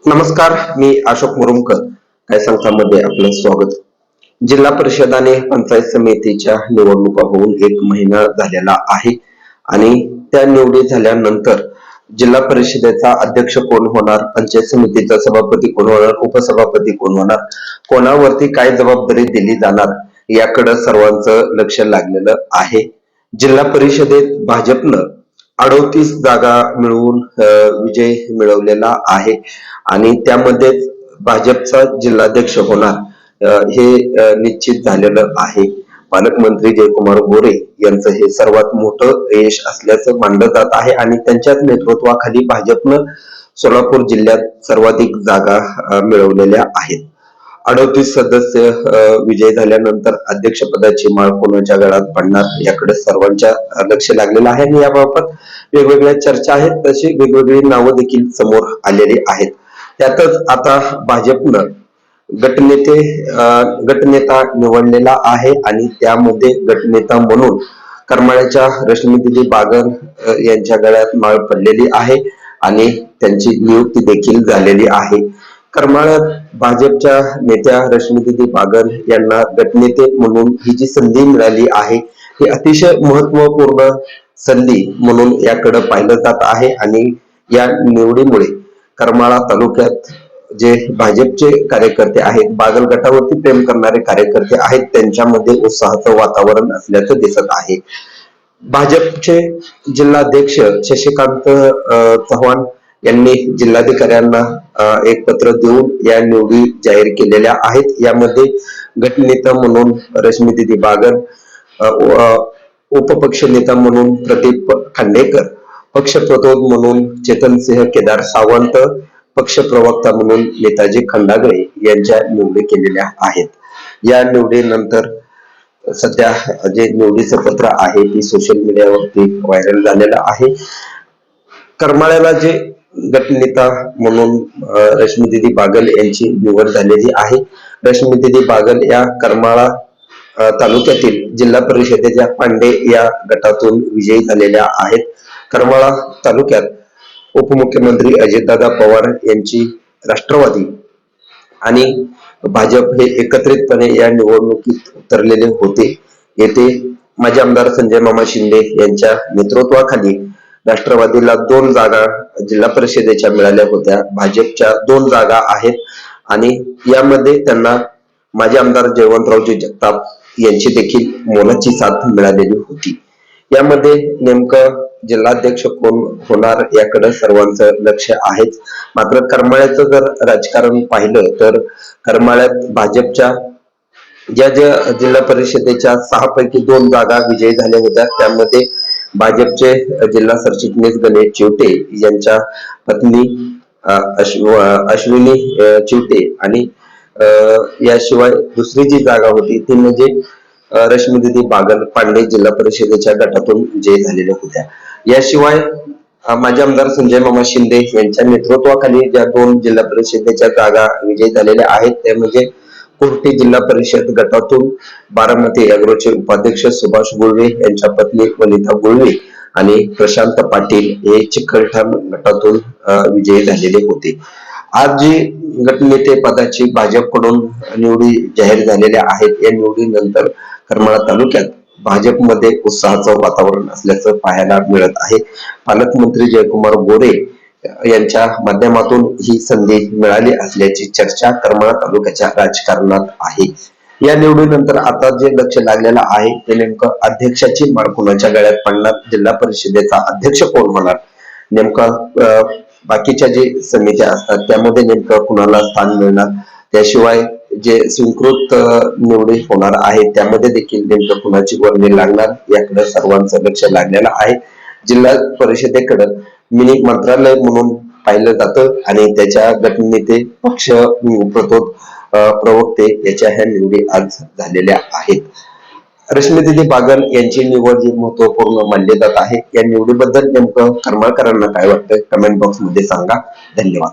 नमस्कार, मी अशोक मुरुमकर. काय सांगता मध्ये आपलं स्वागत. जिल्हा परिषद आणि पंचायत समितीच्या निवडणुका होऊन 1 महिना झालेला आहे आणि त्या निवडी झाल्यानंतर जिल्हा परिषदेचा अध्यक्ष कोण होणार, पंचायत समितीचा सभापती कोण होणार, उपसभापती कोण होणार, कोणावरती काय जबाबदारी दिली जाणार याकडे सर्वांचं लक्ष लागलेलं आहे. जिल्हा परिषदेत भाजपनं 38 जागा मिळवून विजय मिळवलेला आहे आणि त्यामध्ये भाजपचा जिल्हाध्यक्ष होणार हे निश्चित झालेलं आहे. पालकमंत्री जयकुमार गोरे यांचं हे सर्वात मोठं यश असल्याचं मानलं जात आहे आणि त्यांच्याच नेतृत्वाखाली भाजपनं सोलापूर जिल्ह्यात सर्वाधिक जागा मिळवलेल्या आहेत. 38 सदस्य विजय झाल्यानंतर अध्यक्षपदाची माळ कोणाच्या गळ्यात पडणार याकडे सर्वांच्या लक्ष लागलेलं आहे आणि याबाबत वेगवेगळ्या चर्चा आहेत, तशी वेगवेगळी नावं देखील समोर आलेली आहेत. त्यातच आता भाजपनं गटनेता निवडलेला आहे आणि त्यामध्ये गटनेता म्हणून करमाळ्याच्या रश्मीदीदी बागल यांच्या गळ्यात माळ पडलेली आहे आणि त्यांची नियुक्ती देखील झालेली आहे. करमाळ्यात भाजपच्या नेत्या रश्मीदीदी बागल यांना गटनेते म्हणून ही जी संधी मिळाली आहे ही अतिशय महत्वपूर्ण संधी म्हणून याकडे पाहिलं जात आहे आणि या निवडीमुळे करमाळा तालुक्यात जे भाजपचे कार्यकर्ते आहेत, बागल गटावरती प्रेम करणारे कार्यकर्ते आहेत, त्यांच्यामध्ये उत्साहाचं वातावरण असल्याचं दिसत आहे. भाजपचे जिल्हाध्यक्ष शशिकांत चव्हाण यांनी जिल्हाधिकाऱ्यांना एक पत्र देऊन या निवडी जाहीर केलेल्या आहेत. यामध्ये गटनेता म्हणून रश्मीदीदी बागल, उपपक्ष नेता म्हणून प्रदीप खांडेकर, पक्षप्रतोद म्हणून चेतनसिंह केदार सावंत, पक्ष प्रवक्ता म्हणून नेताजी खंडागळे यांच्या निवडी केलेल्या आहेत. या निवडीनंतर सध्या जे निवडीचं पत्र आहे ती सोशल मीडियावरती व्हायरल झालेलं आहे. करमाळ्याला जे गटनेता म्हणून रश्मीदीदी बागल यांची निवड झालेली आहे. रश्मीदीदी बागल या करमाळा तालुक्यातील जिल्हा परिषदेच्या पांडे या गटातून विजयी झालेल्या आहेत. करमाळा तालुक्यात उपमुख्यमंत्री अजितदादा पवार यांची राष्ट्रवादी आणि भाजप हे एकत्रितपणे या निवडणुकीत उतरलेले होते. येथे माजी आमदार संजय मामा शिंदे यांच्या नेतृत्वाखाली राष्ट्रवादीला 2 जागा जिल्हा परिषदेच्या मिळाल्या होत्या. भाजपच्या 2 जागा आहेत आणि यामध्ये त्यांना माजी आमदार जयवंतरावजी जगताप यांची देखील मोलाची साथ मिळालेली होती. यामध्ये नेमकं जिल्हाध्यक्ष कोण होणार याकडे सर्वांचं लक्ष आहेच. मात्र करमाळ्याचं जर राजकारण पाहिलं तर करमाळ्यात भाजपच्या ज्या जिल्हा परिषदेच्या 6 पैकी 2 जागा विजयी झाल्या होत्या, त्यामध्ये भाजपचे जिल्हा सरचिटणीस गणेश चिवटे यांच्या पत्नी अश्विनी चिवटे आणि याशिवाय दुसरी जी जागा होती ती म्हणजे रश्मीदीदी बागल पांडे जिल्हा परिषदेच्या गटातून विजयी झालेल्या होत्या. याशिवाय माजी आमदार संजय मामा शिंदे यांच्या नेतृत्वाखाली ज्या 2 जिल्हा परिषदेच्या जागा विजयी झालेल्या आहेत त्या म्हणजे कोर्टी जिल्हा परिषद गटातून बारामती अॅग्रोचे उपाध्यक्ष सुभाष गुळवे यांच्या पत्नी वनिता गुळवे आणि प्रशांत पाटील हे चिकलठाण गटातून विजयी झालेले होते. आज जी गटनेते पदाची भाजपकडून निवडी जाहीर झालेल्या आहेत, या निवडीनंतर करमाळा तालुक्यात भाजपमध्ये उत्साहाचं वातावरण असल्याचं पाहायला मिळत आहे. पालकमंत्री जयकुमार गोरे यांच्या माध्यमातून ही संधी मिळाली असल्याची चर्चा करमाळा तालुक्याच्या राजकारणात आहे. या निवडीनंतर आता जे लक्ष लागलेलं आहे ते नेमकं अध्यक्षाची माळ कोणाच्या गळ्यात पडणार, जिल्हा परिषदेचा अध्यक्ष कोण होणार, नेमकं बाकीच्या जे समित्या असतात त्यामध्ये नेमकं कुणाला स्थान मिळणार, त्याशिवाय जे स्वीकृत निवडी होणार आहे त्यामध्ये देखील नेमकं कुणाची वर्णी लागणार याकडे सर्वांचं लक्ष लागलेलं आहे. जिल्हा परिषदेकडे मिनी मंत्रालय म्हणून पाहिलं जातं आणि त्याच्या गटनेते, पक्ष प्रतोद, प्रवक्ते याच्या ह्या निवडी आज झालेल्या आहेत. रश्मीदीदी बागल यांची निवड ही महत्वपूर्ण मानली जात आहे. या निवडीबद्दल नेमकं करमाळकरांना काय वाटतं कमेंट बॉक्स मध्ये सांगा. धन्यवाद.